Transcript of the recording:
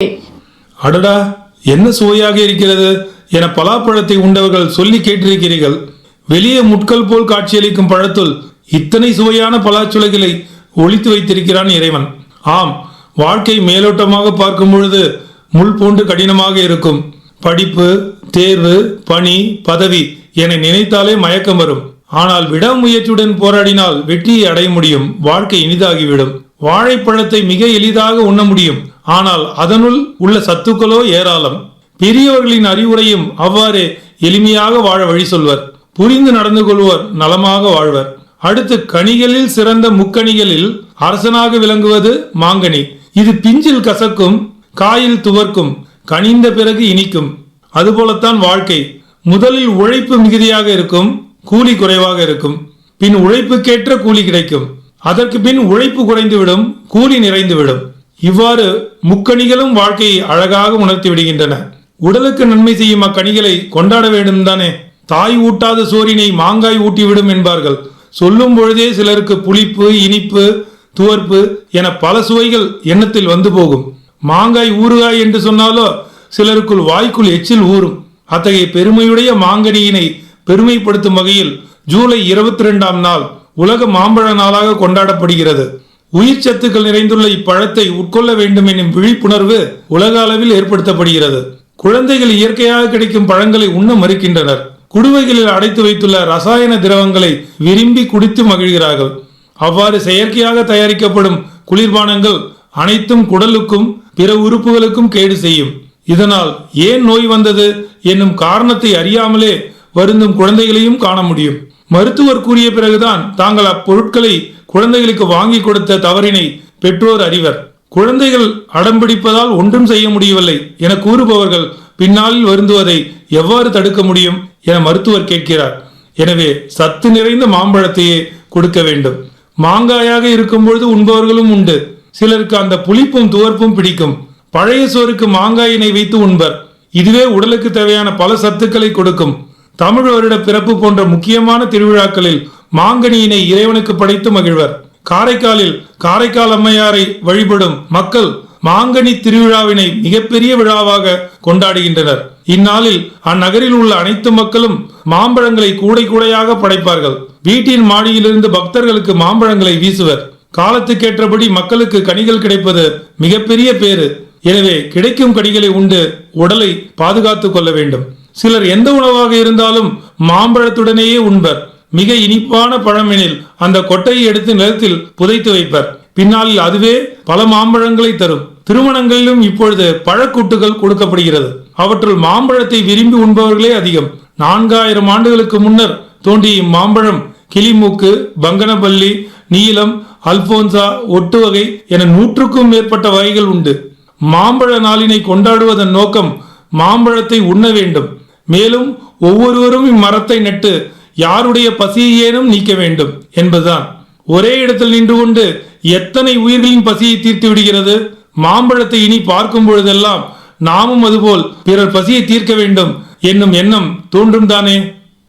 அடடா, என்ன சுவையாக இருக்கிறது என பலாப்பழத்தை உண்டவர்கள் சொல்லி கேட்டிருக்கிறீர்கள். வெளியே முட்கள் போல் காட்சியளிக்கும் பழத்துள் இத்தனை சுவையான பலாச்சுளைகளை ஒளித்து வைத்திருக்கிறான் இறைவன். ஆம், வாழ்க்கை மேலோட்டமாக பார்க்கும் பொழுது முள் போன்று கடினமாக இருக்கும். படிப்பு, தேர்வு, பணி, பதவி என நினைத்தாலே மயக்கம் வரும். ஆனால் விடாமுயற்சியுடன் போராடினால் வெற்றியை அடைய முடியும். வாழ்க்கை இனிதாகிவிடும். வாழைப்பழத்தை மிக எளிதாக உண்ண முடியும். ஆனால் அதனுள் உள்ள சத்துக்களோ ஏராளம். பெரியவர்களின் அறிவுரையும் அவ்வாறே எளிமையாக வாழ வழி சொல்வர். புரிந்து நடந்து கொள்வோர் நலமாக வாழ்வர். அடுத்து, கனிகளில் சிறந்த முக்கணிகளில் அரசனாக விளங்குவது மாங்கனி. இது பிஞ்சில் கசக்கும், காயில் துவர்க்கும், கனிந்த பிறகு இனிக்கும். அதுபோலத்தான் வாழ்க்கை. முதலில் உழைப்பு மிகுதியாக இருக்கும், கூலி குறைவாக இருக்கும். பின் உழைப்புக்கேற்ற கூலி கிடைக்கும். அதற்கு பின் உழைப்பு குறைந்துவிடும், கூலி நிறைந்துவிடும். இவ்வாறு முக்கணிகளும் வாழ்க்கையை அழகாக உணர்த்தி விடுகின்றன. உடலுக்கு நன்மை செய்யும் அக்கணிகளை கொண்டாட வேண்டும் தானே. தாய் ஊட்டாத சோறினை மாங்காய் ஊட்டிவிடும் என்பார்கள். சொல்லும் பொழுதே சிலருக்கு புளிப்பு, இனிப்பு, துவர்ப்பு என பல சுவைகள் எண்ணத்தில் வந்து போகும். மாங்காய் ஊறுகாய் என்று சொன்னாலோ சிலருக்குள் வாய்க்குள் எச்சில் ஊறும். அத்தகைய பெருமையுடைய மாங்கனியினை பெருமைப்படுத்தும் வகையில் ஜூலை 22ஆம் நாள் உலக மாம்பழ நாளாக கொண்டாடப்படுகிறது. உயிர் சத்துக்கள் நிறைந்துள்ள இப்பழத்தை உட்கொள்ள வேண்டும் எனும் விழிப்புணர்வு உலக அளவில் ஏற்படுத்தப்படுகிறது. குழந்தைகள் இயற்கையாக கிடைக்கும் பழங்களை உண்ண மறுக்கின்றனர். குடுவைகளில் அடைத்து வைத்துள்ள ரசாயன திரவங்களை விரும்பி குடித்து மகிழ்கிறார்கள். அவ்வாறு செயற்கையாக தயாரிக்கப்படும் குளிர்பானங்கள் அனைத்தும் குடலுக்கும் பிற உறுப்புகளுக்கும் கேடு செய்யும். இதனால் ஏன் நோய் வந்தது என்னும் காரணத்தை அறியாமலே வருந்தும் குழந்தைகளையும் காண முடியும். மருத்துவர் கூறிய பிறகுதான் தாங்கள் அப்பொருட்களை குழந்தைகளுக்கு வாங்கி கொடுத்த தவறினை பெற்றோர் அறிவர். குழந்தைகள் அடம்பிடிப்பதால் ஒன்றும் செய்ய முடியவில்லை என கூறுபவர்கள் பின்னாளில் வருந்துவதை எவ்வாறு தடுக்க முடியும் என மருத்துவர் கேட்கிறார். எனவே சத்து நிறைந்த மாம்பழத்தையே கொடுக்க வேண்டும். மாங்காயாக இருக்கும் பொழுது உண்பவர்களும் உண்டு. சிலருக்கு அந்த புளிப்பும் துவர்ப்பும் பிடிக்கும். பழைய சோறுக்கு மாங்காயினை வைத்து உண்பர். இதுவே உடலுக்கு தேவையான பல சத்துக்களை கொடுக்கும். தமிழ் வருட பிறப்பு போன்ற முக்கியமான திருவிழாக்களில் மாங்கனியினை இறைவனுக்கு படைத்து மகிழ்வர். காரைக்காலில் காரைக்கால் அம்மையாரை வழிபடும் மக்கள் மாங்கனி திருவிழாவினை மிகப்பெரிய விழாவாக கொண்டாடுகின்றனர். இந்நாளில் அந்நகரில் உள்ள அனைத்து மக்களும் மாம்பழங்களை கூடை கூடையாக படைப்பார்கள். வீட்டின் மாடியிலிருந்து பக்தர்களுக்கு மாம்பழங்களை வீசுவர். காலத்துக்கேற்றபடி மக்களுக்கு கனிகள் கிடைப்பது மிகப்பெரிய பேறு. எனவே கிடைக்கும் கனிகளை உண்டு உடலை பாதுகாத்துக் கொள்ள வேண்டும். சிலர் எந்த உணவாக இருந்தாலும் மாம்பழத்துடனேயே உண்பர். மிக இனிப்பான பழமெனில் அந்த கொட்டையை எடுத்து நிலத்தில் புதைத்து வைப்பர். பின்னாளில் அதுவே பல மாம்பழங்களை தரும். திருமணங்களிலும் இப்பொழுது பழக்கூட்டுகள் கொடுக்கப்படுகிறது. அவற்றுள் மாம்பழத்தை விரும்பி உண்பவர்களே அதிகம். 4000 ஆண்டுகளுக்கு முன்னர் தோன்றிய மாம்பழம் கிளிமூக்கு, பங்கனப்பள்ளி, நீலம், அல்போன்சா, ஒட்டு வகை என 100க்கும் மேற்பட்ட வகைகள் உண்டு. மாம்பழ நாளினை கொண்டாடுவதன் நோக்கம் மாம்பழத்தை உண்ண வேண்டும். மேலும் ஒவ்வொருவரும் இம்மரத்தை நட்டு யாருடைய பசியேனும் நீக்க வேண்டும் என்பதுதான். ஒரே இடத்தில் நின்று கொண்டு எத்தனை உயிர்களின் பசியை தீர்த்து விடுகிறது. மாம்பழத்தை இனி பார்க்கும் பொழுதெல்லாம் நாமும் அதுபோல் பிறர் பசியை தீர்க்க வேண்டும் என்னும் எண்ணம் தோன்றும் தானே.